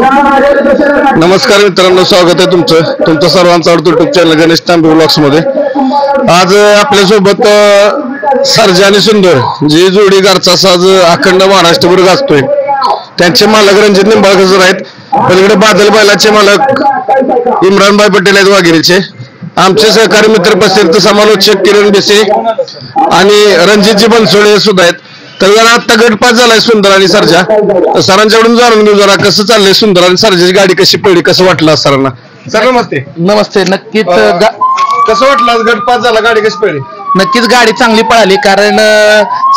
नमस्कार मित्रांनो, स्वागत आहे तुमचं सर्वांचं आवडतं युट्यूब चॅनल गणेश तांबे व्लॉग्स मध्ये। आज आपल्यासोबत सर्जा आणि सुंदर जी जोडी घरचा साज अखंड महाराष्ट्रभर गाजतोय त्यांचे मालक रणजित निंबाळकर सर आहेत। पलीकडे बादल बैलाचे मालक इम्रानभाई पटेल आहेत वाघेरीचे। आमचे सहकारी मित्र प्रसिद्ध समालोचक किरण बेसे आणि रणजितजी बनसोडे सुद्धा आहेत। तर आता गटपास झालाय सुंदर आणि सर्जा, सरांच्याकडून जाणून घेऊ जरा कसं चाललंय सुंदर आणि सर्जाची गाडी कशी पडली, कसं वाटलं सरांना? सर नमस्ते। नमस्ते। नक्कीच कसं वाटलं गटपास झाला, गाडी कशी पडली? नक्कीच गाडी चांगली पळाली, कारण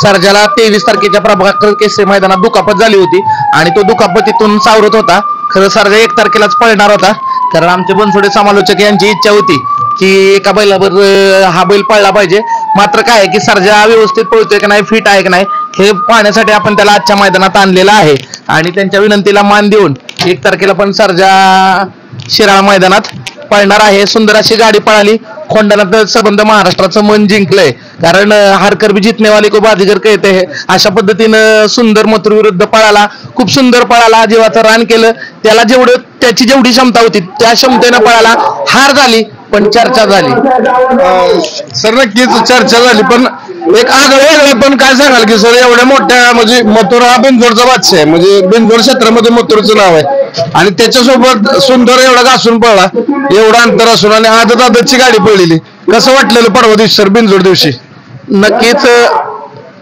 सर्जाला 23 तारखेच्या प्रभाकर केसरी मैदानात दुखापत झाली होती आणि तो दुखापतीतून सावरत होता। खरं सर्जा 1 तारखेलाच पळणार होता, कारण आमचे बनसोडे समालोचक यांची इच्छा होती की एका बैलावर हा बैल पळला पाहिजे। मात्र काय आहे की सर्जा व्यवस्थित पळतोय की नाही, फिट आहे की नाही हे पाहण्यासाठी आपण त्याला आजच्या मैदानात आणलेला आहे आणि त्यांच्या विनंतीला मान देऊन 1 तारखेला पण सर्जा शिराळा मैदानात पळणार आहे। सुंदर अशी गाडी पळाली, खोंडाला संबंध महाराष्ट्राचं मन जिंकलंय, कारण हारकर भी जितने वाले को बाजीगर कहते हैं अशा पद्धतीनं सुंदर मथुर विरुद्ध पळाला, खूप सुंदर पळाला, जीवाचं रान केलं। त्याला त्याची जेवढी क्षमता होती त्या क्षमतेनं पळाला, हार झाली पण चर्चा झाली। सर नक्कीच चर्चा झाली, पण एक आगळं पण काय सांगाल की सर एवढ्या मोठ्या म्हणजे मथुर हा बिनजोडचा बादशाह आहे, म्हणजे बिनजोड क्षेत्रामध्ये मथुरचं नाव आहे आणि त्याच्यासोबत सुंदर एवढा घासून पळला, एवढं अंतर असून आणि आदतची गाडी पळलेली, कसं वाटलेलं परवा दिवशी सर बिनजोड दिवशी? नक्कीच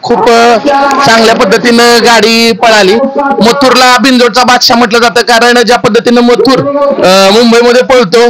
खूप चांगल्या पद्धतीनं गाडी पळाली। मथुरला बिनजोडचा बादशाह म्हटलं जातं, कारण ज्या पद्धतीनं मथुर मुंबईमध्ये पळतो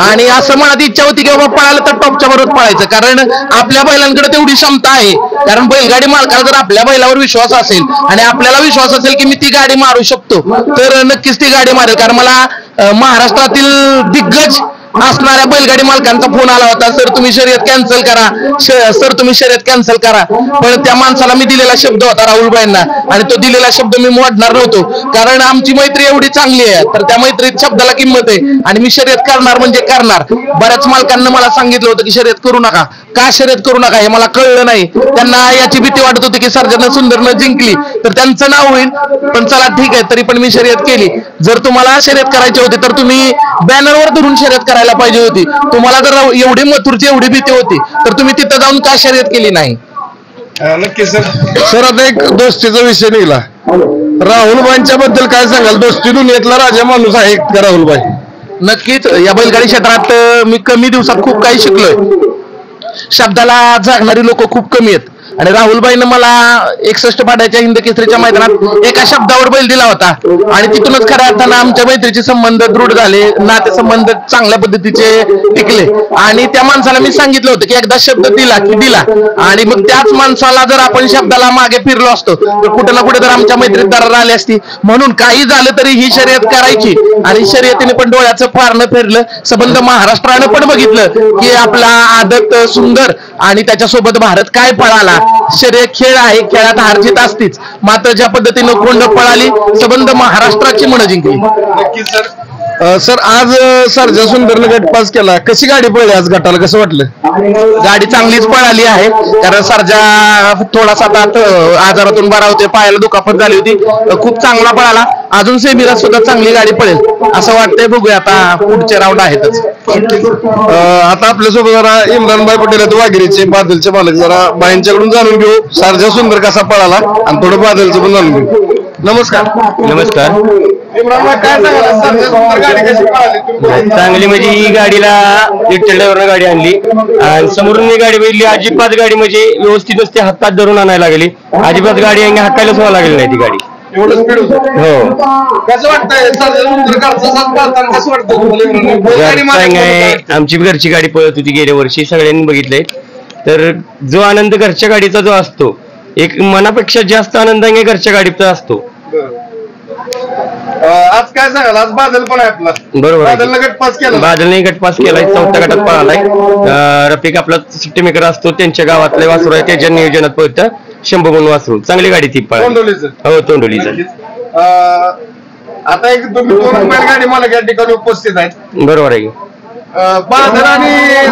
आणि असं मनात इच्छा होती की बाबा पळालं तर टॉपच्या बरोबर पळायचं, कारण आपल्या बैलांकडे तेवढी क्षमता आहे। कारण बैलगाडी मालकाला जर आपल्या बैलावर विश्वास असेल आणि आपल्याला विश्वास असेल की मी ती गाडी मारू शकतो तर नक्कीच ती गाडी मारेल। कारण मला महाराष्ट्रातील दिग्गज असणाऱ्या बैलगाडी मालकांचा फोन आला होता, सर तुम्ही शर्यत कॅन्सल करा, सर तुम्ही शर्यत कॅन्सल करा, पण त्या माणसाला मी दिलेला शब्द होता राहुलबाईंना आणि तो दिलेला शब्द मी मोडणार नव्हतो, कारण आमची मैत्री एवढी चांगली आहे तर त्या मैत्रीत शब्दाला किंमत आहे आणि मी शर्यत करणार म्हणजे करणार। बऱ्याच मालकांना मला सांगितलं होतं की शर्यत करू नका, का शर्यत करू नका हे मला कळलं नाही, त्यांना याची भीती वाटत होती की सर्जानं सुंदरनं जिंकली तर त्यांचं नाव होईल, पण चला ठीक आहे तरी पण मी शर्यत केली। जर तुम्हाला शर्यत करायची होती तर तुम्ही बॅनरवर धरून शर्यत करायला पाहिजे होती, तुम्हाला जर एवढी मथुरची एवढी भीती होती तर तुम्ही तिथं जाऊन का शर्यत केली नाही? नक्की सर। सर आता एक दोस्तीचा विषय निघाला, राहुलबाईंच्या बद्दल काय सांगाल? दोस्ती दुनियेतला राजा माणूस आहे का राहुलबाई? नक्कीच या बैलगाडी क्षेत्रात मी कमी दिवसात खूप काही शिकलोय, शब्दाला जागणारी लोक खूप कमी आहेत आणि राहुलबाईनं मला 61 पाड्याच्या हिंद केसरीच्या मैदानात एका शब्दावर बैल दिला होता आणि तिथूनच खऱ्या अर्थानं आमच्या मैत्रीचे संबंध दृढ झाले, नातेसंबंध चांगल्या पद्धतीचे टिकले आणि त्या माणसाला मी सांगितलं होतं की एकदा शब्द दिला की दिला आणि मग त्याच माणसाला जर आपण शब्दाला मागे फिरलो असतो तर कुठे ना कुठे तर आमच्या मैत्रीत दरार आली असती। म्हणून काही झालं तरी ही शर्यत करायची आणि शर्यतीने पण डोळ्याचं पारणं फिरलं, संबंध महाराष्ट्रानं पण बघितलं की आपला आदत सुंदर आणि त्याच्यासोबत भारत काय पळाला। शर्यत खेळ आहे, खेळात हार जीत असतीच, मात्र ज्या पद्धतीनं कोंड पळाली संबंध महाराष्ट्राची मन जिंकली। नक्की सर। सर आज सर्जा सुंदरनं गट पास केला, कशी गाडी पळली आज गटाला, कसं वाटलं? गाडी चांगलीच पळाली आहे, कारण सर्जा थोडासा आजारातून बरा होते, पायाला दुखापत झाली होती, खूप चांगला पळाला, अजून सेमीला सुद्धा चांगली गाडी पळेल असं वाटतंय, बघूया आता पुढचे राऊंड आहेतच। आता आपल्यासोबत जरा इम्रानभाई पटेल आहेत वाघेरीचे, बादलचे मालक, जरा बाईंच्याकडून जाणून घेऊ सर्जा सुंदर कसा पळाला आणि थोडं बादलचं पण जाणून घेऊ। नमस्कार। नमस्कार। इम्रानभाई काय सांगाल, सर्जा सुंदर गाडी कशी पळाली? चांगली म्हणजे ही गाडीला डिटेल ड्रायव्हरनं गाडी आणली आणि समोरून ही गाडी बघितली, अजिबात गाडी म्हणजे व्यवस्थित नसते, हातात धरून आणायला लागली, अजिबात गाडी हाकायलाच व्हावं लागली नाही ती गाडी, एवढं स्पीड होतं। हो। कसं वाटतंय सर्जा सुंदर घरचा साथ पळताना, कसं वाटतं तुम्हाला? आमची घरची गाडी पळत होती गेल्या वर्षी, सगळ्यांनी बघितलंय, तर जो आनंद घरच्या गाडीचा जो असतो एक मनापेक्षा जास्त आनंद घरच्या गाडीचा असतो। आज काय सांगाल, आज बादल पण आहे आपला, बरोबर, बादलने गट पास केला, बादलने गट पास केलाय, 4थ्या गटात पळालाय। रफिक आपला सुट्टी मेकर असतो, त्यांच्या गावातले वासरू आहे, त्याच्या नियोजनात पळतं, शंभू म्हणून वासरू, चांगली गाडी ती पळाली। हो, तोंडोलीचं। आता एक दोन बैलगाडी मला या ठिकाणी उपस्थित आहेत, बरोबर आहे। बादल आणि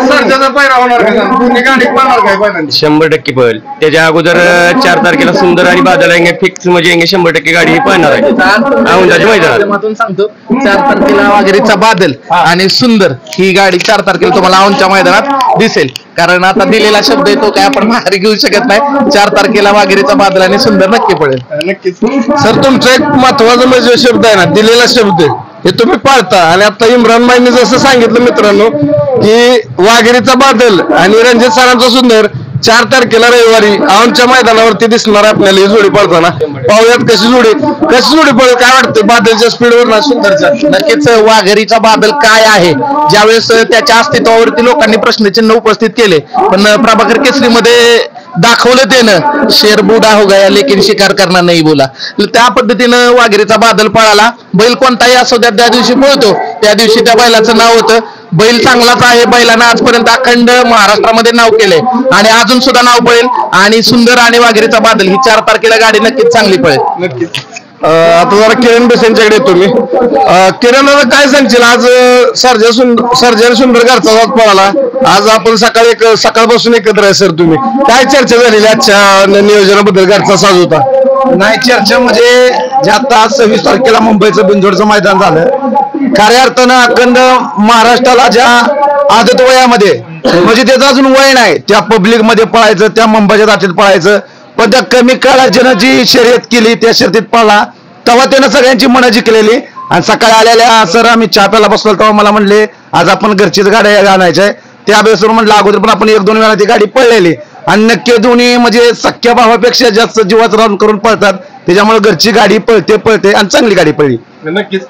सर्जाचा पैरा होणार का दोन्ही गाडी पाहणार काय पहिल्यांदा 100% पळेल. त्याच्या अगोदर 4 तारखेला सुंदर आणि बादल आहे फिक्स म्हणजे 100% गाडी ही पळणार आहे औंधाच्या मैदानात. माध्यमातून सांगतो 4 तारखेला वाघेरीचा बादल आणि सुंदर ही गाडी 4 तारखेला तुम्हाला औंधच्या मैदानात दिसेल. कारण आता दिलेला शब्द आहे तो काय आपण माघारी घेऊ शकत नाही. 4 तारखेला वाघेरीचा बादल आणि सुंदर नक्की पडेल. नक्कीच. सर तुमचा एक महत्वाचा म्हणजे शब्द आहे ना दिलेला शब्द हे तुम्ही पाळता आणि आता इम्रान भाईंनी जसं सांगितलं मित्रांनो की वाघेरीचा बादल आणि रणजित सरांचा सुंदर 4 तारखेला रविवारी औंधच्या मैदानावरती दिसणार आपल्याला ही जोडी पळताना. पाहूयात कशी जोडी पळेल काय वाटतं बादलच्या स्पीडवर ना सुंदरच्या. नक्कीच वाघेरीचा बादल काय आहे ज्यावेळेस त्याच्या अस्तित्वावरती लोकांनी प्रश्नचिन्ह उपस्थित केले पण प्रभाकर केसरीमध्ये दाखवलं त्यानं शेर बुडा हो गया लेकिन शिकार करना नाही बोला. त्या पद्धतीनं वाघेरीचा बादल पळाला. बैल कोणताही असो त्या दिवशी पळतो त्या दिवशी त्या बैलाचं नाव होतं. बैल चांगलाच आहे. बैलानं आजपर्यंत अखंड महाराष्ट्रामध्ये नाव केलंय आणि अजून सुद्धा नाव पळेल. आणि सुंदर आणि वाघेरीचा बादल ही 4 तारखेला गाडी नक्कीच चांगली पळेल. नक्कीच. आता जरा किरण बेसेंच्याकडे येतो मी. किरण काय सांगशील आज सर्जन सुंदर घरचा आज पळाला. आज आपण सकाळपासून एकत्र आहे सर तुम्ही काय चर्चा झालेली आजच्या नियोजनाबद्दल घरचा साज होता. नाही चर्चा म्हणजे जे आता 26 तारखेला मुंबईचं बिंजोडचं मैदान झालं खऱ्या अर्थानं अखंड महाराष्ट्राला ज्या आदत वयामध्ये म्हणजे त्याचं अजून वय नाही त्या पब्लिक मध्ये पळायचं त्या मुंबईच्या दाटीत पळायचं पण त्या कमी काळात ज्यानं जी शर्यत केली त्या शर्यतीत पळला तेव्हा त्यानं सगळ्यांची मनं जिंकलेली. आणि सकाळी आलेल्या सर आम्ही चहा प्यायला बसलो तेव्हा मला म्हणले आज आपण घरचीच गाडी आणायची आहे. त्या बेसवर म्हटलं अगोदर पण आपण 1-2 वेळा ती गाडी पळलेली आणि नक्की दोन्ही म्हणजे सख्या भावापेक्षा जास्त जीवाचं रान करून पळतात त्याच्यामुळे घरची गाडी पळते आणि चांगली गाडी पळली. नक्कीच.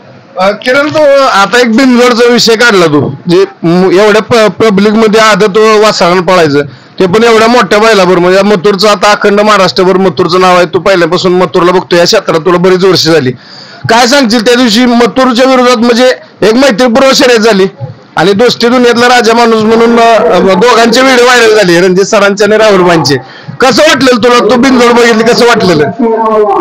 किरण तो आता एक बिनजोडचा विषय काढला तू जे एवढ्या पब्लिक मध्ये आदत वासरानं पळायचं ते पण एवढ्या मोठ्या बैलाबरोबर म्हणजे मथुरचं आता अखंड महाराष्ट्रभर मथुरचं नाव आहे. तू पहिल्यापासून मथुरला बघतोय या क्षेत्रात तुला बरीच वर्ष झाली. काय सांगशील त्या दिवशी मथुरच्या विरोधात म्हणजे एक मैत्रीपूर्व शर्यत झाली आणि दोस्ती दुनियातला राजा माणूस म्हणून दोघांचे व्हिडिओ व्हायरल झाले रणजित सरांचे आणि राहुल भाईंचे. कसं वाटलेलं तुला तू बिनजोड बघितली कसं वाटलेलं.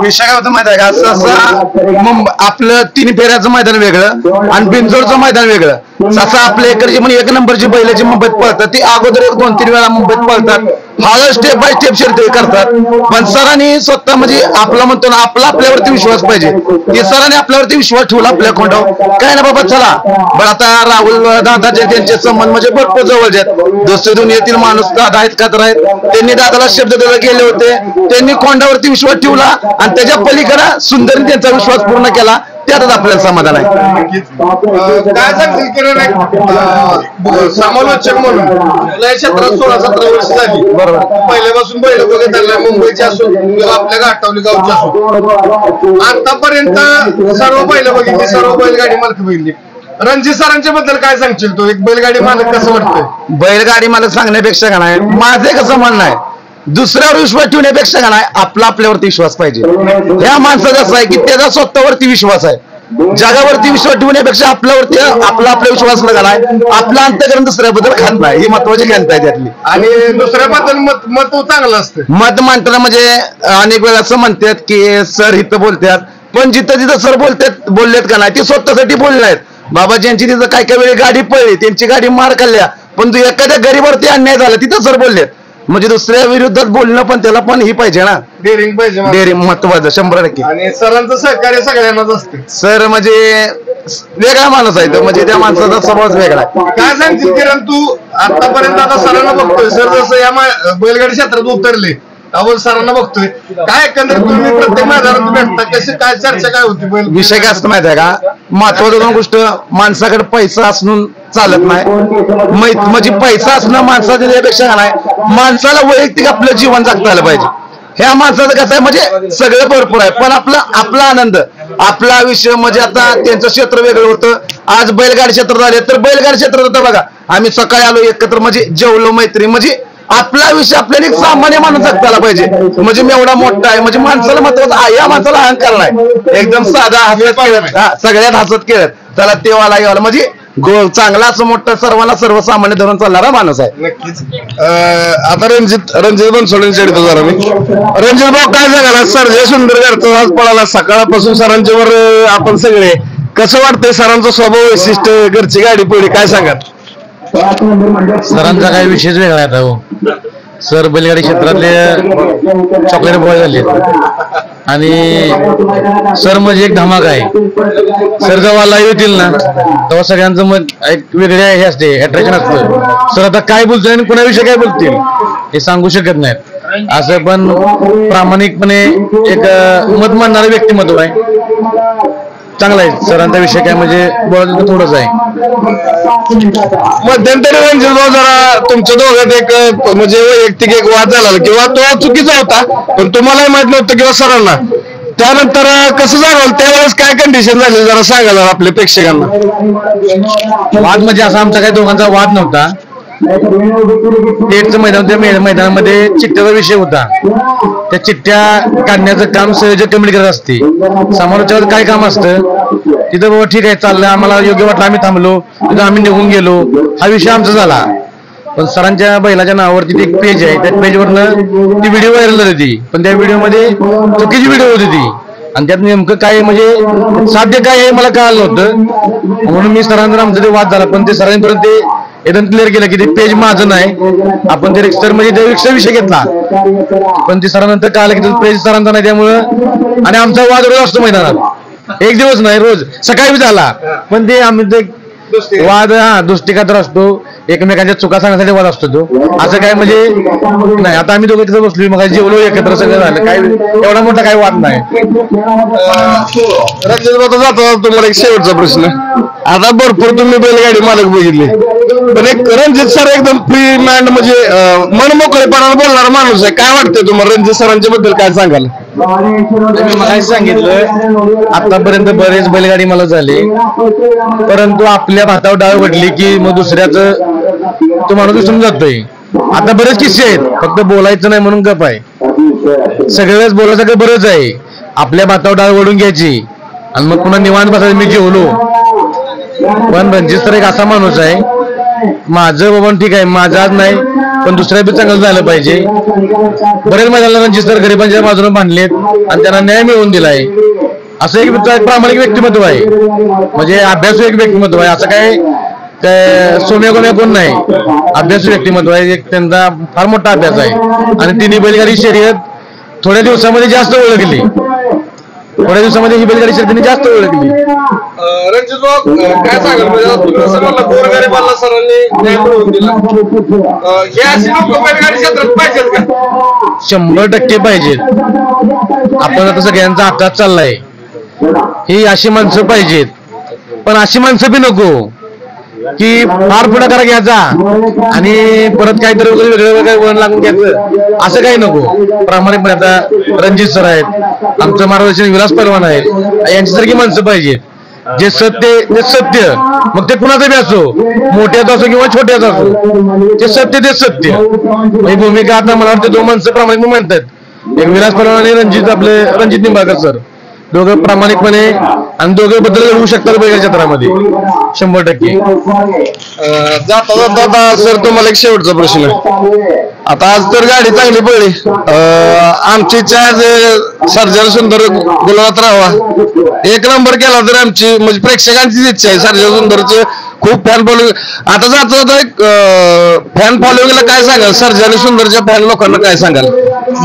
विषय काय होतं माहिती आहे का असं आपलं 3 फेऱ्याचं मैदान वेगळं आणि बिंजोडचं मैदान वेगळं. असं आपल्या इकडची म्हणजे 1 नंबरची बैलाची मुंबईत पळतात ती अगोदर 1-2-3 वेळा मुंबईत पळतात फार स्टेप बाय स्टेप शर्यती करतात. पण सरांनी स्वतः म्हणजे आपला म्हणतो ना आपल्यावरती विश्वास पाहिजे की सरांनी आपल्यावरती विश्वास ठेवला आपल्या खोंडावर काय ना बाबा चला. पण आता राहुल दादाचे त्यांचे संबंध म्हणजे भरपूर जवळचे आहेत. दोस्ती दुनियेतील माणूस दादा आहेत का तर आहेत. त्यांनी दादाला शब्द द्यायला गेले होते त्यांनी खोंडावरती विश्वास ठेवला आणि त्याच्या पलीकडे सुंदरने त्यांचा विश्वास पूर्ण केला त्यातच आपल्याला समाधान आहे. काय सांगतील किरण समालोचक म्हणून तुला क्षेत्रात 16-17 वर्ष झाली बरोबर पहिल्यापासून बैल बघत आला मुंबईची असो किंवा आपल्या घाटावली गावची असो आतापर्यंत सर्व बैल बघितली सर्व बैलगाडी मालक बघितली. रणजित सरांच्या बद्दल काय सांगशील तू एक बैलगाडी मालक कसं वाटतंय. बैलगाडी मालक सांगण्यापेक्षा का नाही माझे कसं म्हणणं आहे दुसऱ्यावर विश्वास ठेवण्यापेक्षा का नाही आपल्यावरती विश्वास पाहिजे. ह्या माणसाचा असं आहे की त्याचा स्वतःवरती विश्वास आहे. जगावरती विश्वास ठेवण्यापेक्षा आपल्यावरती आपला विश्वास नाही आपला अंतकरण दुसऱ्याबद्दल खात नाही ही महत्वाची गणता आहे त्यातली. आणि दुसऱ्याबद्दल मत चांगलं असतं. मत मांडताना म्हणजे अनेक वेळा असं म्हणतात की सर इथं बोलतात पण जिथं सर बोललेत का नाही ते स्वतःसाठी बोलले नाहीत. बाबा ज्यांची तिथं काय वेळी गाडी पळली त्यांची गाडी मार खाल्ल्या पण तू एखाद्या गरीबावरती अन्याय झाला तिथं सर बोललेत म्हणजे दुसऱ्या विरोधात बोलणं पण त्याला पण ही पाहिजे ना डेअरिंग पाहिजे डेअरिंग महत्वाचं 100%. आणि सरांचं सहकार्य सगळ्यांनाच असते. सर म्हणजे वेगळा माणूस आहे तो म्हणजे त्या माणसाचा स्वभावच वेगळा आहे. काय सांगतील किरण तू आतापर्यंत आता सरांना बघतोय सर जसं या बैलगाडी क्षेत्रात उतरले आपण सरांना बघतोय काय एकंदरीत तुम्ही प्रत्येक मैदानात भेटता कशी काय चर्चा काय होती. विषय काय असतं माहिती आहे का महत्वाची गोष्ट माणसाकडे पैसा असून चालत नाही म्हणजे पैसा असणं माणसाच्या त्यापेक्षा नाही माणसाला वैयक्तिक आपलं जीवन जगता आलं पाहिजे. ह्या माणसाचं कसं आहे म्हणजे सगळं भरपूर आहे पण आपला आनंद आपला विषय म्हणजे आता त्यांचं क्षेत्र वेगळं होतं आज बैलगाडी क्षेत्र झाले तर बैलगाडी क्षेत्र होतं बघा आम्ही सकाळी आलो एकत्र म्हणजे जेवलो मैत्री म्हणजे आपला विषय आपल्याला एक सामान्य माणूस जगताला पाहिजे म्हणजे मी एवढा मोठा आहे म्हणजे माणसाला महत्वाचं या माणसाला अहंकार नाही एकदम साधा हसत खेळत सगळ्यात हसत खेळत त्याला तेवाला येवाला म्हणजे चांगला असं मोठा सर्वांना सर्वसामान्य धरून चालणारा माणूस आहे. नक्कीच. आता रणजित बनसोडेंच्या जरा मी रणजित भाऊ काय सांगाल सर्जा सुंदर घरचा आज पळाला सकाळपासून सरांच्या वर आपण सगळे कसं वाटतंय सरांचा स्वभाव वैशिष्ट्य घरची गाडी पडली काय सांगाल. सरांचा काही विषयच वेगळा आहे आता हो. सर बैलगाडी क्षेत्रातले चॉकलेट बॉय झाले आणि सर म्हणजे एक धमाका आहे. सर जेव्हा लाईव्ह येतील ना तेव्हा सगळ्यांचं मत एक वेगळे हे असते, अट्रॅक्शन असतं. सर आता काय बोलतील आणि कोणाविषयी काय बोलतील हे सांगू शकत नाहीत. असं पण प्रामाणिकपणे एक मत मानणारं व्यक्तिमत्व आहे. चांगला आहे सरांचा विषय काय म्हणजे बोलायचं थोडंच आहे. मध्यंतरी रणजित भाऊ जरा तुमच्या दोघात एक म्हणजे वैयक्तिक एक वाद झाला किंवा तो चुकीचा होता पण तुम्हालाही माहित नव्हतं किंवा सरांना, त्यानंतर कसं जाणवलं त्यावेळेस काय कंडिशन झाली जरा सांगा जरा आपल्या प्रेक्षकांना. वाद म्हणजे असा आमचा काही दोघांचा वाद नव्हता. पेठचं मैदान, त्या मैदानामध्ये चिठ्ठ्याचा विषय होता. त्या चिठ्ठ्या काढण्याचं काम संयोजक कमिटी करत असते. समालोचकाचं काय काम असतं तिथं बाबा ठीक आहे चाललं, आम्हाला योग्य वाटलं आम्ही थांबलो, तिथं आम्ही निघून गेलो, हा विषय आमचा झाला. पण सरांच्या बैलाच्या नावावरती एक पेज आहे, त्या पेजवरनं ती व्हिडिओ व्हायरल झाली होती. पण त्या व्हिडिओमध्ये चुकीची व्हिडिओ होती ती आणि त्यात नेमकं काय म्हणजे साध्य काय हे मला कळलं नव्हतं. म्हणून मी सरांना आमचा ते वाद झाला. पण ते सरांनी परत ते एकदम क्लिअर केलं की ते पेज माझं नाही, आपण ते रिक्सर म्हणजे ते रिक्षा विषय घेतला. पण ते सरांनंतर कळलं की पेज सरांचा नाही, त्यामुळं आणि आमचा वाद रोज असतो मैदानात, एक दिवस नाही रोज सकाळी झाला. पण ते आम्ही ते वाद दुष्टिका तर असतो, एकमेकांच्या चुका सांगण्यासाठी वाद असतो तो. असं काय म्हणजे नाही. आता आम्ही दोघं तिथं बसलो, मग जेवलो एकत्र सगळं झालं, काय एवढा मोठा काही वाद नाही. रणजित भाऊ जाता तुम्हाला एक शेवटचा प्रश्न. आता भरपूर तुम्ही बैलगाडी मालक बघितले पण एक रणजित सर एकदम फ्री माइंड म्हणजे मन मोकळेपणाने बोलणारा माणूस आहे. काय वाटतंय तुम्हाला रणजित सरांच्या बद्दल काय सांगाल? मी मगाशी सांगितलं आतापर्यंत बरेच बैलगाडी मला झाले, परंतु आपल्या भातावर डाळ वडली की मग दुसऱ्याचं तो माणूस विसरून जातोय. आता बरेच किस्से आहेत, फक्त बोलायचं नाही म्हणून गप आहे. सगळ्याच बोलायचं बरंच आहे. आपल्या भातावर डाळ वडून घ्यायची आणि मग पुन्हा निवांत बसायचं मी जेवलो. पण रणजित सर एक असा माणूस आहे, माझं बाबा ठीक आहे माझं आज नाही पण दुसऱ्या बी चांगलं झालं पाहिजे. बरेच मैदानाला रणजित सर गरिबांच्या बाजूने बांधलेत आणि त्यांना न्याय मिळवून दिलाय. असं एक प्रामाणिक व्यक्तिमत्व आहे, म्हणजे अभ्यासू एक व्यक्तिमत्व आहे. असं काय सोम्या गोम्या कोण नाही, अभ्यासू व्यक्तिमत्व आहे. एक त्यांचा फार मोठा अभ्यास आहे आणि तिन्ही बैलगाडी शर्यत थोड्या दिवसामध्ये जास्त ओळखली. थोड्या दिवसामध्ये ही बैलगाडी शर्यतीने जास्त ओळखली. रणजित भाऊ काय सांगाल म्हणजे सर्वांना गोरगरिबांना सरांनी न्याय मिळवून दिला, हे अशी लोक बैलगाडी क्षेत्रात पाहिजेत का? 100% पाहिजेत. आपण आता सगळ्यांचा हातात चाललाय, ही अशी माणसं पाहिजेत. पण अशी माणसं बी नको की फार पुढाकार घ्यायचा आणि परत काहीतरी वगैरे वेगळं वळण लागून घ्यायचं, असं काही नको. प्रामाणिकपणे आता रणजित सर आहेत, आमचं मार्गदर्शन विलास पैलवान आहेत, यांच्यासारखी माणसं पाहिजेत. जे सत्य ते सत्य, मग ते कुणाचं बी असो, मोठ्याचं असो किंवा छोट्याचं असो, ते सत्य ते सत्य. ही भूमिका आता मला वाटतं दोन माणसं प्रामाणिक म्हणतात, एक विलास पैलवान आणि रणजित निंबाळकर सर. दोघं प्रामाणिकपणे आणि दोघं बद्दल होऊ शकतात बैलगाडी क्षेत्रामध्ये 100%. जाता जाता सर तुम्हाला एक शेवटचा प्रश्न. आता आज तर गाडी चांगली पडली, आमची इच्छा आहे सर्जन सुंदर गुलाबात राहावा, एक नंबर केला तर आमची म्हणजे प्रेक्षकांचीच इच्छा आहे. सर्जन सुंदरचं खूप फॅन फॉलोइंग. आता जाता जाता एक फॅन फॉलोइंगला काय सांगाल, सर्जन सुंदरच्या फॅन लोकांना काय सांगाल?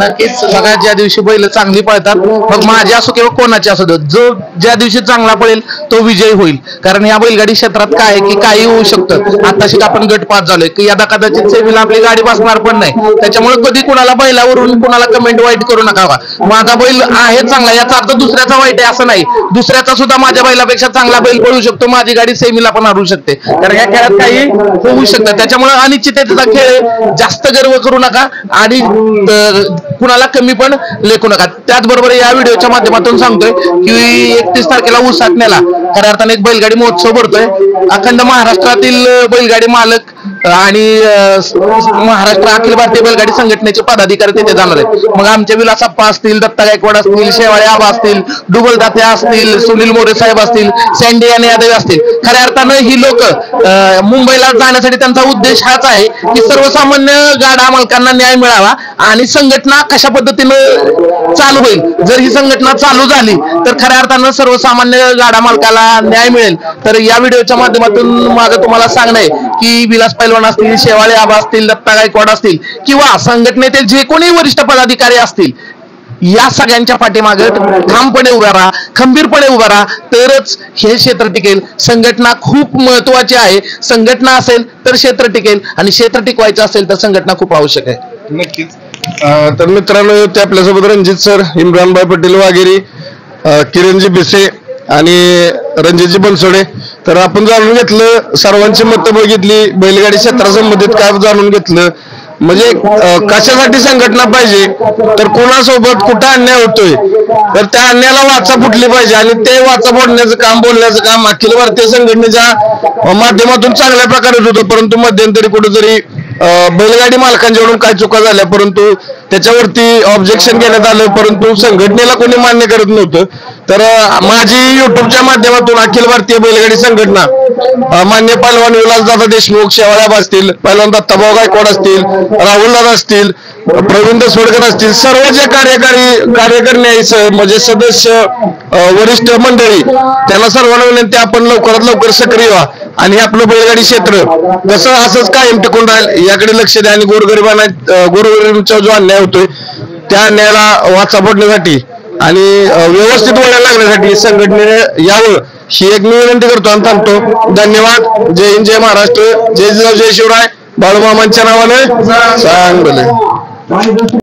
नक्कीच सगळ्यात ज्या दिवशी बैल चांगली पळतात, मग माझी असो किंवा कोणाची असो, जो ज्या दिवशी चांगला पळेल तो विजयी होईल. कारण या बैलगाडी क्षेत्रात काय आहे की काही होऊ शकतं. आताशी आपण गट पास झालोय की यदा कदाचित सेमीला आपली गाडी बसणार पण नाही. त्याच्यामुळे कधी कुणाला बैलावरून कुणाला कमेंट वाईट करू नका. माझा बैल आहे चांगला याचा अर्थ दुसऱ्याचा वाईट आहे असं नाही. दुसऱ्याचा सुद्धा माझ्या बैलापेक्षा चांगला बैल पळू शकतो, माझी गाडी सेमीला पण हरवू शकते. कारण या खेळात काही होऊ शकतं. त्याच्यामुळे अनिश्चिततेचा खेळ, जास्त गर्व करू नका आणि कुणाला कमी पण लेखू नका. त्याचबरोबर या व्हिडिओच्या माध्यमातून सांगतोय की 31 तारखेला उसाटण्याला खऱ्या अर्थाने एक बैलगाडी महोत्सव भरतोय. अखंड महाराष्ट्रातील बैलगाडी मालक आणि महाराष्ट्र अखिल भारतीय बैलगाडी संघटनेचे पदाधिकारी तिथे जाणार आहेत. मग आमचे विलासप्पा असतील, दत्ता गायकवाड असतील, शेवाळे आबा असतील, डुबल दात्या असतील, सुनील मोरे साहेब असतील, सँडी आणि यादव असतील. खऱ्या अर्थानं ही लोक मुंबईला जाण्यासाठी त्यांचा उद्देश हाच आहे की सर्वसामान्य गाडा मालकांना न्याय मिळावा आणि संघटना कशा पद्धतीनं चालू होईल. जर ही संघटना चालू झाली तर खऱ्या अर्थानं सर्वसामान्य गाडा मालकाला न्याय मिळेल. तर या व्हिडिओच्या माध्यमातून माझं तुम्हाला सांगणं आहे की विलास पैलवान असतील, शेवाळे आबा असतील, दत्ता गायकवाड असतील किंवा संघटनेतील जे कोणी वरिष्ठ पदाधिकारी असतील, या सगळ्यांच्या पाठीमागे ठामपणे उभा राहा, खंबीरपणे उभा राहा, तरच हे क्षेत्र टिकेल. संघटना खूप महत्वाची आहे. संघटना असेल तर क्षेत्र टिकेल आणि क्षेत्र टिकवायचं असेल तर संघटना खूप आवश्यक आहे. नक्कीच. तर मित्रांनो, ते आपल्यासोबत रणजित सर, इम्रानभाई पटेल वाघेरी, किरणजी भिसे आणि रणजितजी बनसोडे. तर आपण जाणून घेतलं, सर्वांची मतं बघितली, बैलगाडी क्षेत्रासंबंधित काय जाणून घेतलं. म्हणजे कशासाठी संघटना पाहिजे, तर कोणासोबत कुठं अन्याय होतोय तर त्या अन्यायाला वाचा फुटली पाहिजे आणि ते वाचा फोडण्याचं काम, बोलण्याचं काम अखिल भारतीय संघटनेच्या माध्यमातून चांगल्या प्रकारे होतं. परंतु मध्यंतरी कुठेतरी बैलगाडी मालकांच्याकडून काय चुका झाल्या, परंतु त्याच्यावरती ऑब्जेक्शन घेण्यात आलं, परंतु संघटनेला कोणी मान्य करत नव्हतं. तर माझी युट्यूबच्या माध्यमातून अखिल भारतीय बैलगाडी संघटना, मान्य पैलवान विलासदादा देशमुख, शेवाळ्याबा असतील, पैलवान दत्ताभाऊ गायकवाड असतील, राहुलदादा असतील, प्रवीण दसवडकर असतील, सर्व जे कार्यकर्ते म्हणजे सदस्य, वरिष्ठ मंडळी, त्यांना सर्वांना विनंती, आपण लवकरात लवकर सक्रिय व्हा आणि आपलं बैलगाडी क्षेत्र कसं असंच कायम टिकून राहील याकडे लक्ष द्या आणि गोरगरिबांचा जो अन्याय होतोय त्या अन्यायाला वाचा फोडण्यासाठी आणि व्यवस्थित वळण लागण्यासाठी संघटनेने यावं ही एक मी विनंती करतो आणि थांबतो. धन्यवाद. जय हिंद, जय महाराष्ट्र, जय जिजाऊ, जय शिवराय. बाळूमामांच्या नावाने सांग भले.